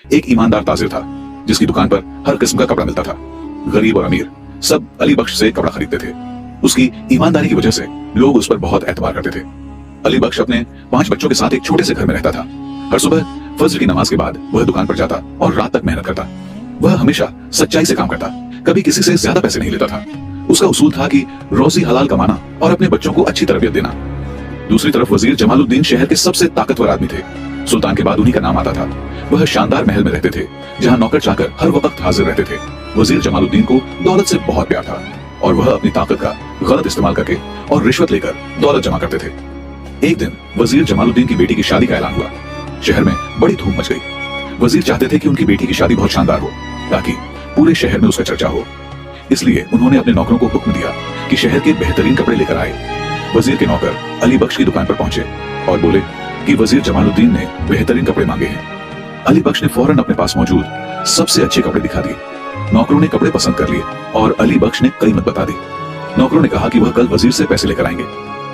एक ईमानदार ताजिर था जिसकी दुकान पर हर किस्म का कपड़ा मिलता था। गरीब और अमीर सब अली बख्श से कपड़ा खरीदते थे। उसकी ईमानदारी की वजह से लोग उस पर बहुत एतबार करते थे। अली बख्श अपने 5 बच्चों के साथ एक छोटे से घर में रहता था। हर सुबह फजर की नमाज के बाद वह दुकान पर जाता और रात तक मेहनत करता। वह हमेशा सच्चाई से काम करता, कभी किसी से ज्यादा पैसे नहीं लेता था। उसका उसूल था कि रोजी हलाल कमाना और अपने बच्चों को अच्छी तरबियत देना। दूसरी तरफ वजीर जमालुद्दीन शहर के सबसे ताकतवर आदमी थे। सुल्तान के बाद उन्हीं का नाम आता था। वह शानदार महल में रहते थे जहां नौकर चाकर हर वक्त हाजिर रहते थे। वजीर जमालुद्दीन को दौलत से बहुत प्यार था और वह अपनी ताकत का गलत इस्तेमाल करके और रिश्वत लेकर दौलत जमा करते थे। एक दिन वजीर जमालुद्दीन की बेटी की शादी का ऐलान हुआ। शहर में बड़ी धूम मच गई। वजीर चाहते थे कि उनकी बेटी की शादी बहुत शानदार हो ताकि पूरे शहर में उसका चर्चा हो। इसलिए उन्होंने अपने नौकरों को हुक्म दिया कि शहर के बेहतरीन कपड़े लेकर आए। वजीर के नौकर अली बख्श की दुकान पर पहुंचे और बोले कि वजीर जमालुद्दीन ने बेहतरीन कपड़े मांगे हैं। अली बख्श ने फौरन अपने पास मौजूद सबसे अच्छे कपड़े दिखा दिए। नौकरों ने कपड़े पसंद कर लिए और अली बख्श ने कीमत बता दी। नौकरों ने कहा कि वह कल वजीर से पैसे लेकर आएंगे।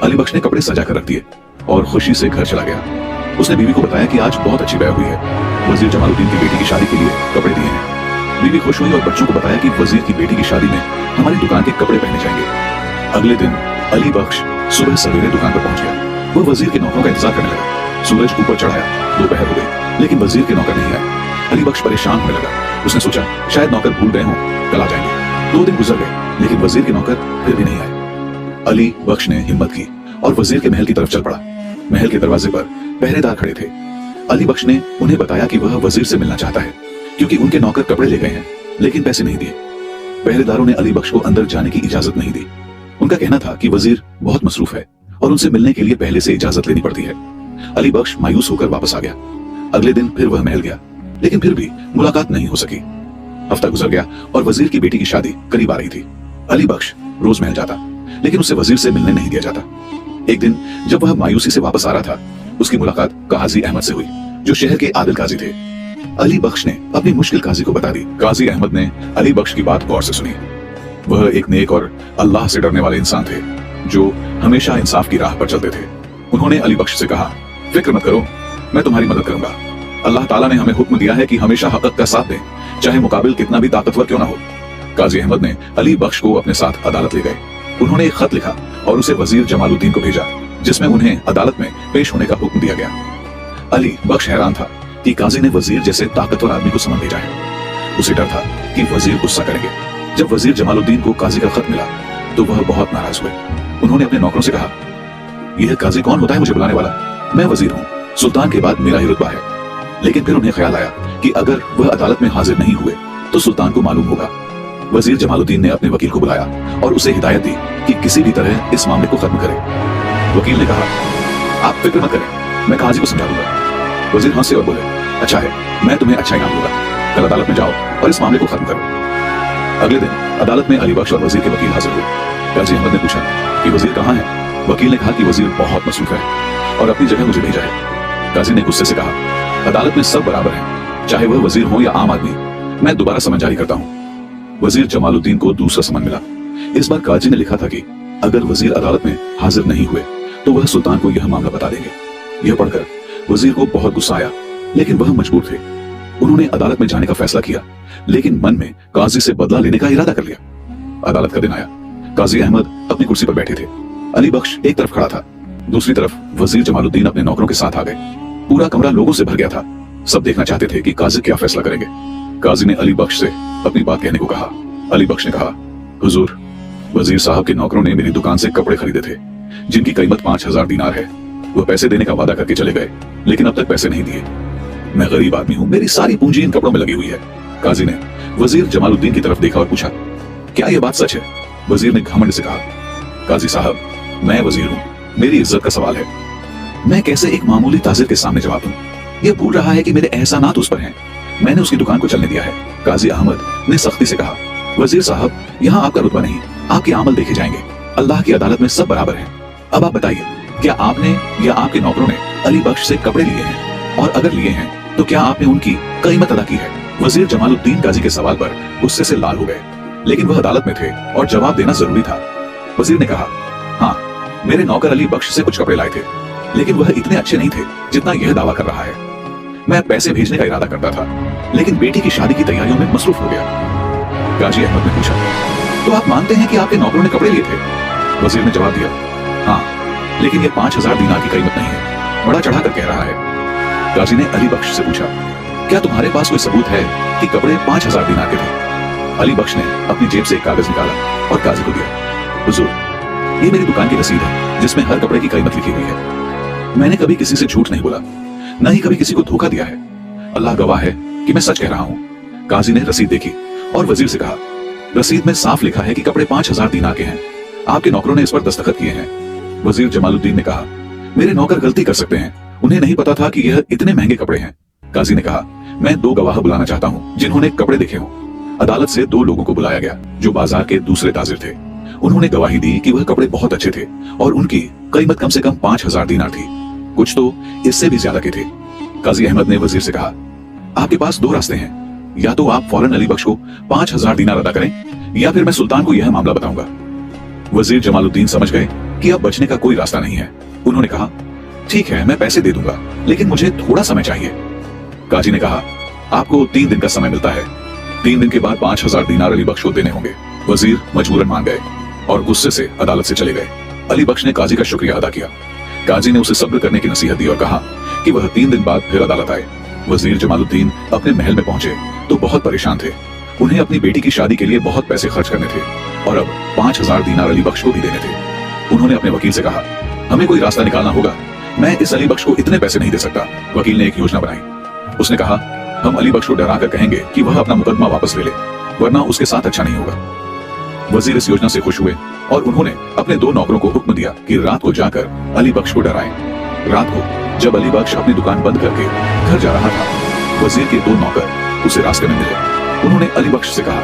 अली बख्श ने कपड़े सजा कर रख दिए और खुशी से घर चला गया। उसने बीवी को बताया कि आज बहुत अच्छी बैह हुई है। वजीर जमालुद्दीन की बेटी की शादी के लिए कपड़े दिए हैं। बीवी खुश हुई और बच्चों को बताया कि वजीर की बेटी की शादी में हमारी दुकान के कपड़े पहने जाएंगे। अगले दिन अली बख्श सुबह सवेरे दुकान पर पहुंच गया। वो वजीर के नौकरों का इंतजार करने लगा। सूरज ऊपर चढ़ आया, दोपहर हो गई, लेकिन वजीर के नौकर नहीं आए। अली बख्श परेशान होने लगा। उसने सोचा शायद नौकर भूल गए हों, कल आ जाएंगे। 2 दिन गुजर गए लेकिन वजीर के नौकर फिर भी नहीं आए। अली बख्श ने हिम्मत की और वजीर के महल की तरफ चल पड़ा। महल के दरवाजे पर पहरेदार खड़े थे। अली बख्श ने उन्हें बताया कि वह वजीर से मिलना चाहता है क्योंकि उनके नौकर कपड़े ले गए हैं लेकिन पैसे नहीं दिए। पहरेदारों ने अली बख्श को अंदर जाने की इजाजत नहीं दी। उनका कहना था कि वजीर बहुत मसरूफ है और उनसे मिलने के लिए पहले से इजाजत लेनी पड़ती है। अली बख्श मायूस होकर वापस आ गया। अगले दिन फिर वह महल गया लेकिन फिर भी मुलाकात नहीं हो सकी। हफ्ता गुजर गया और वजीर की बेटी की शादी करीब आ रही थी। अली बख्श रोज महल जाता लेकिन उसे वजीर से मिलने नहीं दिया जाता। एक दिन जब वह मायूसी से वापस आ रहा था, उसकी मुलाकात काजी अहमद से हुई जो शहर के आदिल काजी थे। अली बख्श ने अपनी मुश्किल काजी को बता दी। काजी अहमद ने अली बख्श की बात गौर से सुनी। वह एक नेक और अल्लाह से डरने वाले इंसान थे जो हमेशा इंसाफ की राह पर चलते थे। उन्होंने अली बख्श से कहा, फिक्र मत करो, मैं तुम्हारी मदद करूंगा। अल्लाह ताला ने हमें हुक्म दिया है कि हमेशा हक़ का साथ दें, चाहे मुकाबिल कितना भी ताकतवर क्यों ना हो। काजी अहमद ने अली बख्श को अपने साथ अदालत ले गए। उन्होंने एक खत लिखा और उसे वजीर जमालुद्दीन को भेजा जिसमें उन्हें अदालत में पेश होने का हुक्म दिया गया। अली बख्श हैरान था कि काजी ने वजीर जैसे ताकतवर आदमी को समन भेजा है। उसे डर था कि वजीर गुस्सा करेंगे। जब वजीर जमालुद्दीन को काजी का खत मिला तो वह बहुत नाराज हुए। उन्होंने अपने नौकरों से कहा, यह काजी कौन होता है मुझे बुलाने वाला? मैं वजीर हूँ, सुल्तान के बाद मेरा ही रुतबा है। लेकिन फिर उन्हें ख्याल आया कि अगर वह अदालत में हाजिर नहीं हुए तो सुल्तान को मालूम होगा। वजीर जमालुद्दीन ने अपने वकील को बुलाया और उसे हिदायत दी कि किसी भी तरह इस मामले को खत्म करे। वकील ने कहा, आप फिक्र मत करें, मैं काजी को समझा दूंगा। वजीर हंसे और बोले, अच्छा है, मैं तुम्हें अच्छा इनाम दूंगा। कल अदालत में जाओ और इस मामले को खत्म करो। अगले दिन अदालत में अली बख्श और वजीर के वकील हाजिर हुए। काजी अहमद ने पूछा कि वजीर कहाँ है? वकील ने कहा कि वजीर बहुत मसरूफ है और अपनी जगह मुझे भेजा है। काजी ने गुस्से से कहा, अदालत में सब बराबर हैं, चाहे वह वजीर हो या आम आदमी। मैं दोबारा समन जारी करता हूँ। वजीर जमालुद्दीन को दूसरा समन मिला। इस बार काजी ने लिखा था कि अगर वजीर अदालत में हाजिर नहीं हुए तो वह सुल्तान को यह मामला बता देंगे। यह पढ़कर वजीर को बहुत गुस्सा आया लेकिन वह मजबूर थे। उन्होंने अदालत में जाने का फैसला किया लेकिन मन में काजी से बदला लेने का इरादा कर लिया। अदालत का दिन आया। काजी अहमद अपनी कुर्सी पर बैठे थे। अली बख्श एक तरफ खड़ा था, दूसरी तरफ वजीर जमालुद्दीन अपने नौकरों के साथ आ गए। पूरा कमरा लोगों से भर गया था। सब देखना चाहते थे कि काजी क्या फैसला करेंगे। काजी ने अली बख्श से अपनी बात कहने को कहा। अली बख्श ने कहा, हुजूर, वजीर साहब के नौकरों ने मेरी दुकान से कपड़े खरीदे थे जिनकी कीमत 5000 दीनार है। वह पैसे देने का वादा करके चले गए लेकिन अब तक पैसे नहीं दिए। मैं गरीब आदमी हूँ, मेरी सारी पूंजी इन कपड़ों में लगी हुई है। काजी ने वजीर जमालुद्दीन की तरफ देखा और पूछा, क्या यह बात सच है? वजीर ने घमंड से कहा, काजी साहब, मैं वजीर हूँ, मेरी इज्जत का सवाल है। मैं कैसे एक मामूली ताजिर के सामने जवाब दूं? यह भूल रहा है कि मेरे एहसानात उस पर हैं। मैंने उसकी दुकान को चलने दिया है। काजी अहमद ने सख्ती से कहा, वजीर साहब, यहाँ आपका रुतबा नहीं, आपके अमल देखे जाएंगे। अल्लाह की अदालत में सब बराबर हैं। अब आप बताइए, क्या आपने या आपके नौकरों ने अली बख्श से कपड़े लिए हैं? और अगर लिए हैं तो क्या आपने उनकी कीमत अदा की है? वजीर जमालुद्दीन काजी के सवाल पर गुस्से से लाल हो गए लेकिन वह अदालत में थे और जवाब देना जरूरी था। वजीर ने कहा, हाँ, मेरे नौकर अली बख्श से कुछ कपड़े लाए थे लेकिन वह इतने अच्छे नहीं थे जितना यह दावा कर रहा है। मैं पैसे भेजने का इरादा करता था, लेकिन बेटी की शादी की तैयारियों में मसरूफ हो गया। काजी अहमद ने पूछा, तो आप मानते हैं कि आपके नौकरों ने कपड़े लिए थे? वजीर ने जवाब दिया, हाँ, लेकिन ये 5000 दीनार की कीमत नहीं है, बड़ा चढ़ा कर कह रहा है। काजी ने अली बख्श से पूछा, क्या तुम्हारे पास कोई सबूत है कि कपड़े 5000 दीनार के थे? अली बख्श ने अपनी जेब से एक कागज निकाला और काजी को दिया। हुजूर, ये मेरी दुकान की रसीद है जिसमें हर कपड़े की कीमत लिखी हुई है। मैंने कभी किसी से झूठ नहीं बोला, न ही कभी किसी को धोखा दिया है। अल्लाह गवाह है कि मैं सच कह रहा हूँ। काजी ने रसीद देखी और वजीर से कहा, रसीद में साफ लिखा है कि कपड़े 5000 दीनार के हैं। आपके नौकरों ने इस पर दस्तखत किए हैं। वजीर जमालुद्दीन ने कहा, मेरे नौकर गलती कर सकते हैं, उन्हें नहीं पता था कि यह इतने महंगे कपड़े हैं। काजी ने कहा, मैं 2 गवाह बुलाना चाहता हूँ जिन्होंने कपड़े देखे हों। अदालत से 2 लोगों को बुलाया गया जो बाजार के दूसरे ताजिर थे। उन्होंने गवाही दी कि वह कपड़े बहुत अच्छे थे और उनकी कीमत कम से कम 5000 दीनार थी, कुछ तो इससे भी ज्यादा के थे। काजी अहमद ने वजीर से कहा, आपके पास 2 रास्ते हैं, या तो आप फौरन अली बख्श को 5000 दीनार अदा करें या फिर मैं सुल्तान को यह मामला बताऊंगा। वजीर जमालुद्दीन समझ गए कि अब बचने का कोई रास्ता नहीं है। उन्होंने कहा, ठीक है, मैं पैसे दे दूंगा, लेकिन मुझे थोड़ा समय चाहिए। काजी ने कहा, आपको 3 दिन का समय मिलता है। 3 दिन के बाद 5000 दीनार अली बख्श को देने होंगे। वजीर मजबूरन मान गए और गुस्से से अदालत से चले गए। अली बख्श ने काजी का शुक्रिया अदा किया। काजी ने उसे सब्र करने की नसीहत दी और कहा कि वह 3 दिन बाद फिर अदालत आए। वजीर जमालुद्दीन अपने महल में पहुंचे तो बहुत परेशान थे। उन्हें अपनी बेटी की शादी के लिए बहुत पैसे खर्च करने थे और अब 5000 दीनार अली बख्श को भी देने थे। उन्होंने अपने वकील से कहा, हमें कोई रास्ता निकालना होगा, मैं इस अली बख्श को इतने पैसे नहीं दे सकता। वकील ने एक योजना बनाई। उसने कहा, हम अली बख्श को डरा कर कहेंगे कि वह अपना मुकदमा वापस ले ले, वरना उसके साथ अच्छा नहीं होगा। वजीर इस योजना से खुश हुए और उन्होंने अपने 2 नौकरों को हुक्म दिया कि रात को जाकर अली बख्श को डराएं। रात को जब अली बख्श अपनी दुकान बंद करके घर जा रहा था, वजीर के 2 नौकर उसे रास्ते में मिले। उन्होंने अली बख्श से कहा,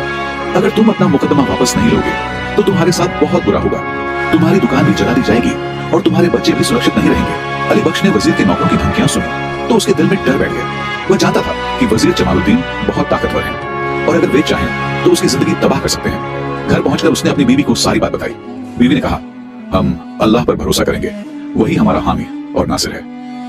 अगर तुम अपना मुकदमा वापस नहीं लोगे तो तुम्हारे साथ बहुत बुरा होगा, तुम्हारी दुकान भी जला दी जाएगी और तुम्हारे बच्चे भी सुरक्षित नहीं रहेंगे। अली बख्श ने वजीर के नौकरों की धमकियां सुनी तो उसके दिल में डर बैठ गया। वह जानता था कि वजीर जमालुद्दीन बहुत ताकतवर हैं और अगर वे चाहें तो उसकी जिंदगी तबाह कर सकते हैं। घर पहुंचकर उसने अपनी बीवी को सारी बात बताई। बीवी ने कहा, हम अल्लाह पर भरोसा करेंगे, वही हमारा हामी और नासिर है।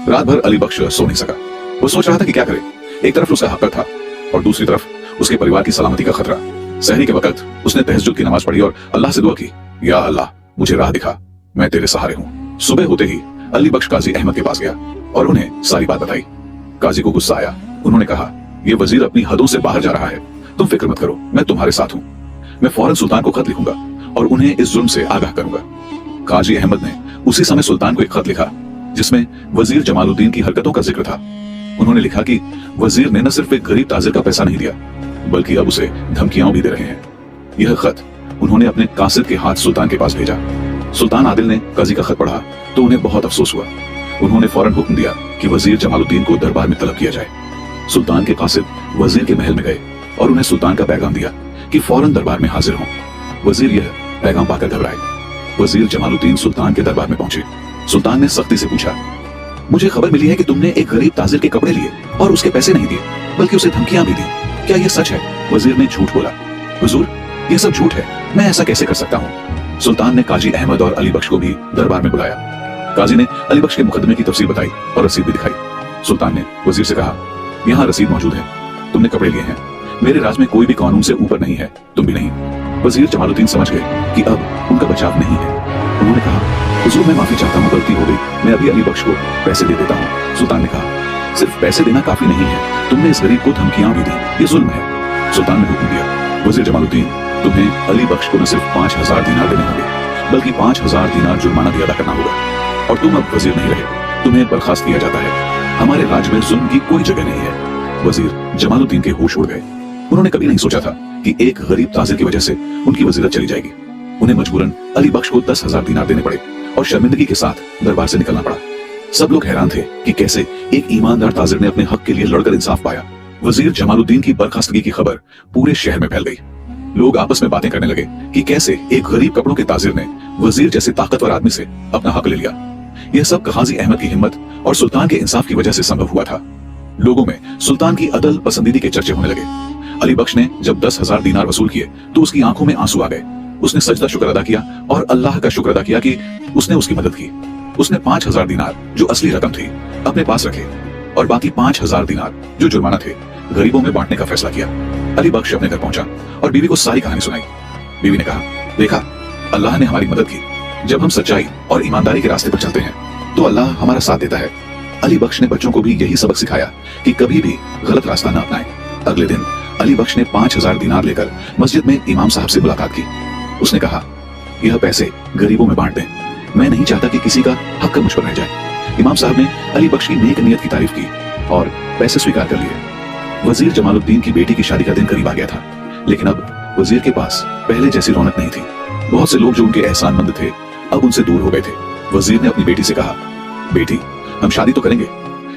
रात भर अली बख्श सो नहीं सका। वो सोच रहा था कि क्या करे। एक तरफ उसका हक था और दूसरी तरफ उसके परिवार की सलामती का खतरा। सहरी के वक्त उसने तहज्जुद की नमाज पढ़ी और अल्लाह से दुआ की, या अल्लाह, मुझे राह दिखा, मैं तेरे सहारे हूँ। सुबह होते ही अली बख्श काजी अहमद के पास गया और उन्हें सारी बात बताई। काजी को गुस्सा आया। उन्होंने कहा, ये वजीर अपनी हदों से बाहर जा रहा है, तुम फिक्र मत करो, मैं तुम्हारे साथ हूँ। मैं फौरन सुल्तान को खत लिखूंगा और उन्हें इस जुल्म से आगाह करूंगा। काजी अहमद ने उसी समय सुल्तान को एक खत लिखा जिसमें वजीर जमालुद्दीन की हरकतों का जिक्र था। उन्होंने लिखा कि वजीर ने न सिर्फ एक गरीब ताजिर का पैसा नहीं दिया, बल्कि अब उसे धमकियां भी दे रहे हैं। यह खत उन्होंने अपने कासिद के हाथ सुल्तान के पास भेजा। सुल्तान आदिल ने काजी का खत पढ़ा तो उन्हें बहुत अफसोस हुआ। उन्होंने फौरन हुक्म दिया कि वजीर जमालुद्दीन को दरबार में तलब किया जाए। सुल्तान के कासिद वजीर के महल में गए और उन्हें सुल्तान का पैगाम दिया कि फौरन दरबार में हाजिर हों। वजीर यह पैगाम पाकर घबराए। वजीर जमालुद्दीन सुल्तान के दरबार में पहुंचे। सुल्तान ने सख्ती से पूछा, मुझे खबर मिली है कि तुमने एक गरीब ताजिर के कपड़े लिए और उसके पैसे नहीं दिए, बल्कि उसे धमकियां भी दी, क्या यह सच है? वजीर ने झूठ बोला। हुजूर, यह सब झूठ है, मैं ऐसा कैसे कर सकता हूँ? सुल्तान ने काजी अहमद और अली बख्श को भी दरबार में बुलाया। काजी ने अली बख्श के मुकदमे की तफसील बताई और रसीद भी दिखाई। सुल्तान ने वजीर से कहा, यहाँ रसीद मौजूद है, तुमने कपड़े लिए हैं, मेरे राज में कोई भी कानून से ऊपर नहीं है, तुम भी नहीं। वजीर जमालुद्दीन समझ गए कि अब उनका बचाव नहीं है। उन्होंने कहा, हुजूर, मैं माफी चाहता हूँ, गलती हो गई, मैं अभी अली बख्श को पैसे दे देता हूँ। सुल्तान ने कहा, सिर्फ पैसे देना काफी नहीं है, तुमने इस गरीब को धमकियां भी दी, ये जुल्म है। सुल्तान ने हुक्म दिया, वजीर जमालुद्दीन, तुम्हें अली बख्श को न सिर्फ 5000 दीनार देने होंगे, बल्कि 5000 दीनार जुर्माना भी अदा करना होगा और तुम अब वजीर नहीं रहे, तुम्हें बर्खास्त किया जाता है। हमारे राज्य में जुल्म की कोई जगह नहीं है। वजीर जमालुद्दीन के होश उड़ गए। उन्होंने कभी नहीं सोचा था कि एक गरीब ताजिर की वजह से उनकी वजीरत चली जाएगी। उन्हें मजबूरन अली बख्श को 10,000 दीनार देने पड़े और शर्मिंदगी के साथ दरबार से निकलना पड़ा। सब लोग हैरान थे कि कैसे एक ईमानदार ताजिर ने अपने हक के लिए लड़कर इंसाफ पाया। वजीर जमालुद्दीन की बर्खास्तगी की खबर पूरे शहर में फैल गई। लोग आपस में बातें करने लगे कि कैसे एक गरीब कपड़ों के ताजिर ने वजीर जैसे ताकतवर आदमी से अपना हक ले लिया। यह सब काजी अहमद की हिम्मत और सुल्तान के इंसाफ की वजह से संभव हुआ था। लोगों में सुल्तान की अदल पसंदीदी के चर्चे होने लगे। अली बख्श ने जब 10,000 दीनार वसूल किए तो उसकी आंखों में आंसू आ गए। उसने सजदा शुक्र अदा किया और अल्लाह का शुक्र अदा किया कि उसने उसकी मदद की। उसने 5,000 दीनार, जो असली रकम थी, अपने पास रखे और बाकी 5,000 दिनार जो जुर्माना थे गरीबों में बांटने का फैसला किया। अली बख्श अपने घर पहुंचा और बीवी को सारी कहानी सुनाई। बीवी ने कहा, देखा, अल्लाह ने हमारी मदद की। जब हम सच्चाई और ईमानदारी के रास्ते पर चलते हैं तो अल्लाह हमारा साथ देता है। अली बख्श ने बच्चों को भी यही सबक सिखाया कि कभी भी गलत रास्ता न अपनाएं। अगले दिन अली बख्श ने 5,000 दिनार लेकर मस्जिद में इमाम साहब से मुलाकात की। उसने कहा, यह पैसे गरीबों में बांट दें, मैं नहीं चाहता कि किसी का हक मुझ पर रह जाए। इमाम साहब ने अली बख्श की नेक नियत की तारीफ की और पैसे स्वीकार कर लिए। वजीर जमालुद्दीन की बेटी की शादी का दिन करीब आ गया था, लेकिन अब वजीर के पास पहले जैसी रौनक नहीं थी। बहुत से लोग जो उनके एहसानमंद थे अब उनसे दूर हो गए थे। वजीर ने अपनी बेटी से कहा, बेटी, हम शादी तो करेंगे,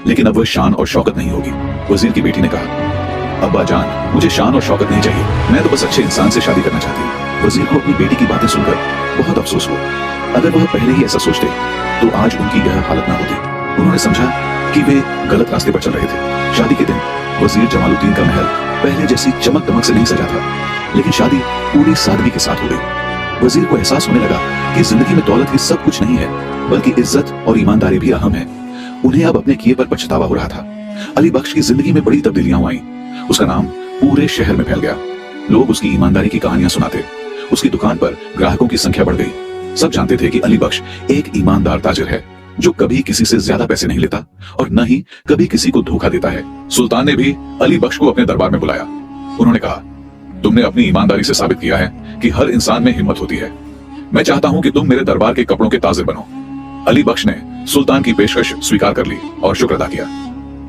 लेकिन अब वह शान और शौकत नहीं होगी। वजीर की बेटी ने कहा, अब्बा जान, मुझे शान और शौकत नहीं चाहिए, मैं तो बस अच्छे इंसान से शादी करना चाहती हूँ। वजीर को अपनी बेटी की बातें सुनकर बहुत अफसोस हुआ। अगर वह पहले ही ऐसा सोचते तो आज उनकी यह हालत ना होती। उन्होंने समझा कि वे गलत रास्ते पर चल रहे थे। शादी के दिन वजीर जमालुद्दीन का महल पहले जैसी चमक दमक से नहीं सजा था, लेकिन शादी पूरी सादगी के साथ हो गई। वजीर को एहसास होने लगा कि जिंदगी में दौलत ही सब कुछ नहीं है, बल्कि इज्जत और ईमानदारी भी अहम है। उन्हें अब अपने किए पर पछतावा हो रहा था। अली बख्श की जिंदगी में बड़ी तब्दीलियां आई। उसका नाम पूरे शहर में फैल गया। लोग उसकी ईमानदारी की कहानियां सुनाते। उसकी दुकान पर ग्राहकों की संख्या बढ़ गई। सब जानते थे कि अली बख्श एक ईमानदार ताजिर है जो कभी किसी से ज्यादा पैसे नहीं लेता और न ही कभी किसी को धोखा देता है। सुल्तान ने भी अली बख्श को अपने दरबार में बुलाया। उन्होंने कहा, तुमने अपनी ईमानदारी से साबित किया है कि हर इंसान में हिम्मत होती है। मैं चाहता हूं कि तुम मेरे दरबार के कपड़ों के ताजिर बनो। अली बख्श ने सुल्तान की पेशकश स्वीकार कर ली और शुक्र अदा किया।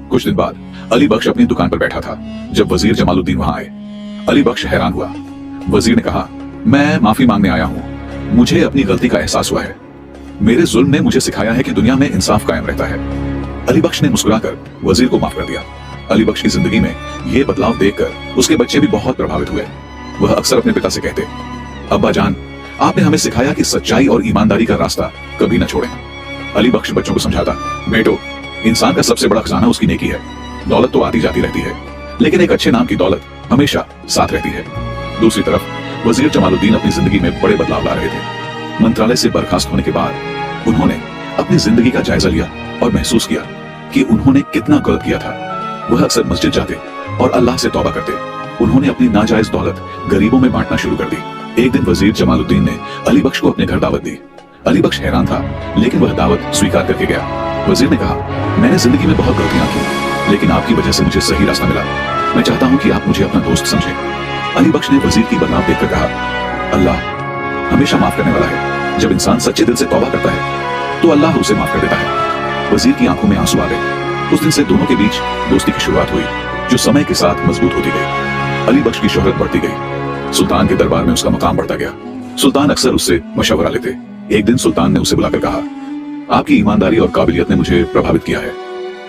कुछ दिन बाद अली बख्श अपनी दुकान पर बैठा था जब वजीर जमालुद्दीन वहां आए। अली बख्श हैरान हुआ। वजीर ने कहा, मैं माफी मांगने आया हूं। मुझे अपनी गलती का एहसास हुआ है। मेरे जुल्म ने मुझे सिखाया है कि दुनिया में इंसाफ कायम रहता है। अली बख्श ने मुस्कुराकर वजीर को माफ कर दिया। अली बख्श की जिंदगी में यह बदलाव देखकर उसके बच्चे भी बहुत प्रभावित हुए। वह अक्सर अपने पिता से कहते, अब्बा जान, आपने हमें सिखाया कि सच्चाई और ईमानदारी का रास्ता कभी न छोड़ें। अली बख्श बच्चों को समझाता, बेटो, इंसान का सबसे बड़ा खजाना उसकी नेकी है। दौलत तो आती जाती रहती है, लेकिन एक अच्छे नाम की दौलत हमेशा साथ रहती है। दूसरी तरफ वजीर जमालुद्दीन अपनी जिंदगी में बड़े बदलाव ला रहे थे। मंत्रालय से बर्खास्त होने के बाद उन्होंने अपनी जिंदगी का जायजा लिया और महसूस किया कि उन्होंने कितना गलत किया था। वह अक्सर मस्जिद जाते और अल्लाह से तौबा करते। उन्होंने अपनी नाजायज दौलत गरीबों में बांटना शुरू कर दी। एक दिन वजीर जमालुद्दीन ने अली बख्श को अपने घर दावत दी। अली बख्श हैरान था, लेकिन वह दावत स्वीकार करके गया। वजीर ने कहा, मैंने जिंदगी में बहुत गलतियां की, लेकिन आपकी वजह से मुझे सही रास्ता मिला। मैं चाहता हूं कि आप मुझे अपना दोस्त समझें। अली बख्श ने वजीर की बदनाम देखकर कहा, अल्लाह हमेशा माफ करने वाला है। जब इंसान सच्चे दिल से तौबा करता है तो अल्लाह उसे माफ कर देता है। वजीर की आंखों में आंसू आ गए। उस दिन से दोनों के बीच दोस्ती की शुरुआत हुई, जो समय के साथ मजबूत होती गई। अली बख्श की शोहरत बढ़ती गई। सुल्तान के दरबार में उसका मकाम बढ़ता गया। सुल्तान अक्सर उससे मशवरा लेते। एक दिन सुल्तान ने उसे बुलाकर कहा, आपकी ईमानदारी और काबिलियत ने मुझे प्रभावित किया है।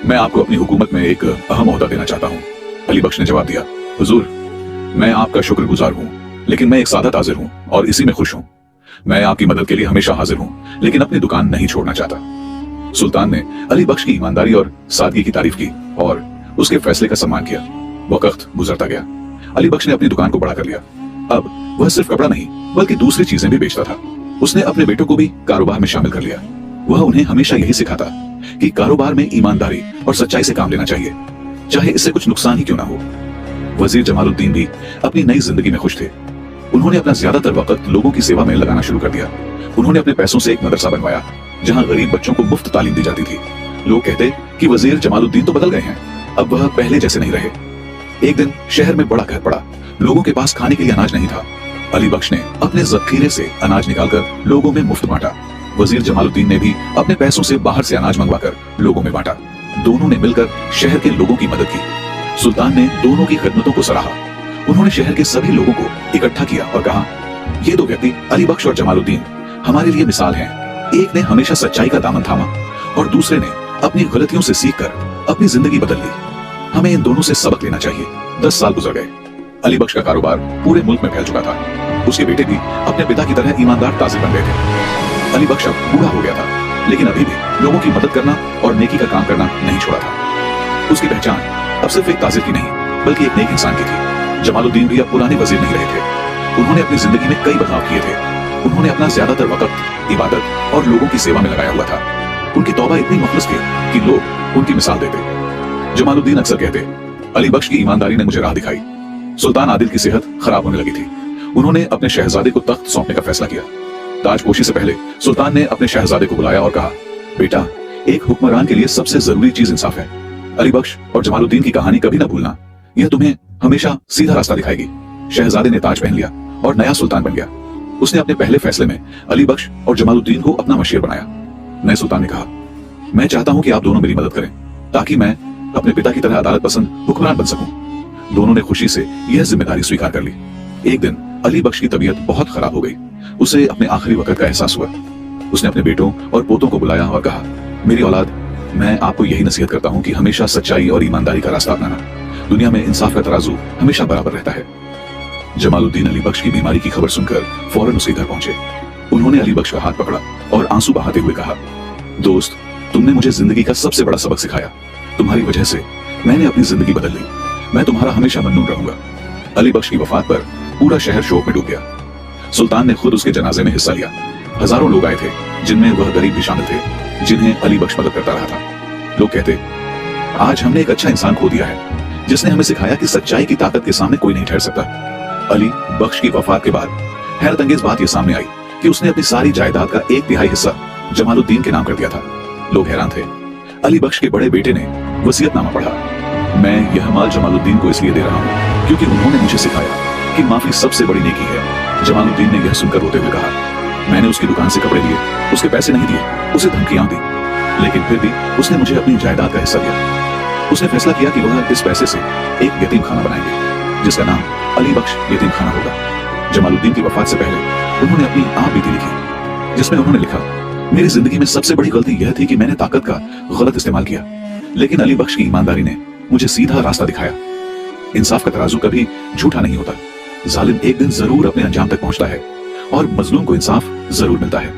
मैं आपको अपनी हुकूमत में एक अहम ओहदा देना चाहता हूँ। अली बख्श ने जवाब दिया, हुजूर, मैं आपका शुक्रगुजार हूँ, लेकिन मैं एक सादा ताजिर हूँ और इसी में खुश हूँ। मैं आपकी मदद के लिए हमेशा हाजिर हूँ, लेकिन अपनी दुकान नहीं छोड़ना चाहता। सुल्तान ने अली बख्श की ईमानदारी और सादगी की तारीफ की और उसके फैसले का सम्मान किया। वक्त गुजरता गया। अली बख्श ने अपनी दुकान को बड़ा कर लिया। अब वह सिर्फ कपड़ा नहीं बल्कि दूसरी चीजें भी बेचता था। उसने अपने बेटों को भी कारोबार में शामिल कर लिया। वह उन्हें हमेशा यही सिखाता कि कारोबार में ईमानदारी और सच्चाई से काम लेना चाहिए, चाहे इससे कुछ नुकसान ही क्यों ना हो। वजीर जमालुद्दीन भी अपनी नई जिंदगी में खुश थे। उन्होंने अपना ज्यादातर वक्त लोगों की सेवा में लगाना शुरू कर दिया। उन्होंने अपने पैसों से एक मदरसा बनवाया जहां गरीब बच्चों को मुफ्त तालीम दी जाती थी। लोग कहते कि वजीर जमालुद्दीन तो बदल गए हैं, अब वह पहले जैसे नहीं रहे। एक दिन शहर में बड़ा कहर पड़ा। लोगों के पास खाने के लिए अनाज नहीं था। अली बख्श ने अपने जखीरे से अनाज निकालकर लोगों में मुफ्त बांटा। वजीर जमालुद्दीन ने भी अपने पैसों से बाहर से अनाज मंगवाकर लोगों में बांटा। दोनों ने मिलकर शहर के लोगों की मदद की। सुल्तान ने दोनों की खिदमतों को सराहा। उन्होंने शहर के सभी लोगों को इकट्ठा किया और कहा, ये दो व्यक्ति अली बख्श और जमालुद्दीन हमारे लिए मिसाल हैं। एक ने हमेशा सच्चाई का दामन थामा और दूसरे ने अपनी गलतियों से सीखकर अपनी जिंदगी बदल ली। हमें इन दोनों से सबक लेना चाहिए। 10 साल गुजर गए। अली बख्श का कारोबार पूरे मुल्क में फैल चुका था। उसके बेटे भी अपने पिता की तरह ईमानदार ताजिर बन गए थे। अली बख्श अब बूढ़ा हो गया था, लेकिन अभी भी लोगों की मदद करना और नेकी का काम करना नहीं छोड़ा था। उसकी पहचान अब सिर्फ एक ताजिर की नहीं बल्कि एक नेक इंसान की थी। जमालुद्दीन भी अब पुराने वजीर नहीं रहे थे। उन्होंने अपनी जिंदगी में कई बदलाव किए थे। उन्होंने अपना ज्यादातर वक्त इबादत और लोगों की सेवा में लगाया हुआ था। उनकी तौबा इतनी मुखलिस थी कि लोग उनकी मिसाल देते। जमालुद्दीन अक्सर कहते, अली बख्श की ईमानदारी ने मुझे राह दिखाई। सुल्तान आदिल की सेहत खराब होने लगी थी। उन्होंने अपने शहजादे को तख्त सौंपने का फैसला किया। ताजपोशी से पहले सुल्तान ने अपने शहजादे को बुलाया और कहा, बेटा, एक हुक्मरान के लिए सबसे जरूरी चीज इंसाफ है। अली बख्श और जमालुद्दीन की कहानी कभी ना भूलना, यह तुम्हें हमेशा सीधा रास्ता दिखाएगी। शहजादे ने ताज पहन लिया और नया सुल्तान बन गया। उसने अपने पहले फैसले में अली बख्श और जमालुद्दीन को अपना मशीर बनाया। नए सुल्तान ने कहा, मैं चाहता हूं कि आप दोनों मेरी मदद करें ताकि मैं अपने पिता की तरह अदालत पसंद हुक्मरान बन सकूं। दोनों ने खुशी से यह जिम्मेदारी स्वीकार कर ली। एक दिन अली बख्श की तबीयत बहुत खराब हो गई। उसे अपने आखिरी वक्त का एहसास हुआ। उसने अपने बेटों और पोतों को बुलाया और कहा, मेरी औलाद, मैं आपको यही नसीहत करता हूं कि हमेशा सच्चाई और ईमानदारी का रास्ता अपनाना। दुनिया में इंसाफ का तराजू हमेशा बराबर रहता है। जमालुद्दीन अली बख्श की बीमारी की खबर सुनकर फौरन उसके घर पहुंचे। उन्होंने अली बख्श का हाथ पकड़ा और आंसू बहाते हुए कहा, दोस्त, तुमने मुझे जिंदगी का सबसे बड़ा सबक सिखाया। तुम्हारी वजह से मैंने अपनी जिंदगी बदल ली। मैं तुम्हारा हमेशा ममनून रहूंगा। अली बख्श की वफात पर पूरा शहर शोक में डूब गया। सुल्तान ने खुद उसके जनाजे में हिस्सा लिया। हजारों लोग आए थे, जिनमें वह गरीब भी शामिल थे, जिन्हें अली बख्श मदद करता रहा था। लोग कहते, आज हमने एक अच्छा इंसान खो दिया है, जिसने हमें सिखाया कि सच्चाई की ताकत के सामने कोई नहीं ठहर सकता। अली बख्श की वफात के बाद हैरतअंगेज बात यह सामने आई कि उसने अपनी सारी जायदाद का 1/3 हिस्सा जमालुद्दीन के नाम कर दिया था। लोग हैरान थे। अली बख्श के बड़े बेटे ने वसीयतनामा पढ़ा, मैं यह माल जमालुद्दीन को इसलिए दे रहा हूँ क्योंकि उन्होंने मुझे सिखाया कि माफी सबसे बड़ी नेकी है। जमालुद्दीन ने यह सुनकर रोते हुए कहा, मैंने उसकी दुकान से कपड़े लिए, उसके पैसे नहीं दिए, उसे धमकियां दी, लेकिन फिर भी उसने मुझे अपनी जायदाद का हिस्सा दिया। उसने फैसला किया कि वह इस पैसे से एक यतीम खाना बनाएंगे, जिसका नाम अली बख्श यतीम खाना होगा। जमालुद्दीन की वफात से पहले उन्होंने अपनी आप बीती लिखी, जिसमें उन्होंने लिखा, मेरी जिंदगी में सबसे बड़ी गलती यह थी कि मैंने ताकत का गलत इस्तेमाल किया, लेकिन अली बख्श की ईमानदारी ने मुझे सीधा रास्ता दिखाया। इंसाफ का तराजू कभी झूठा नहीं होता। जालिम एक दिन जरूर अपने अंजाम तक पहुंचता है और मजलूम को इंसाफ जरूर मिलता है।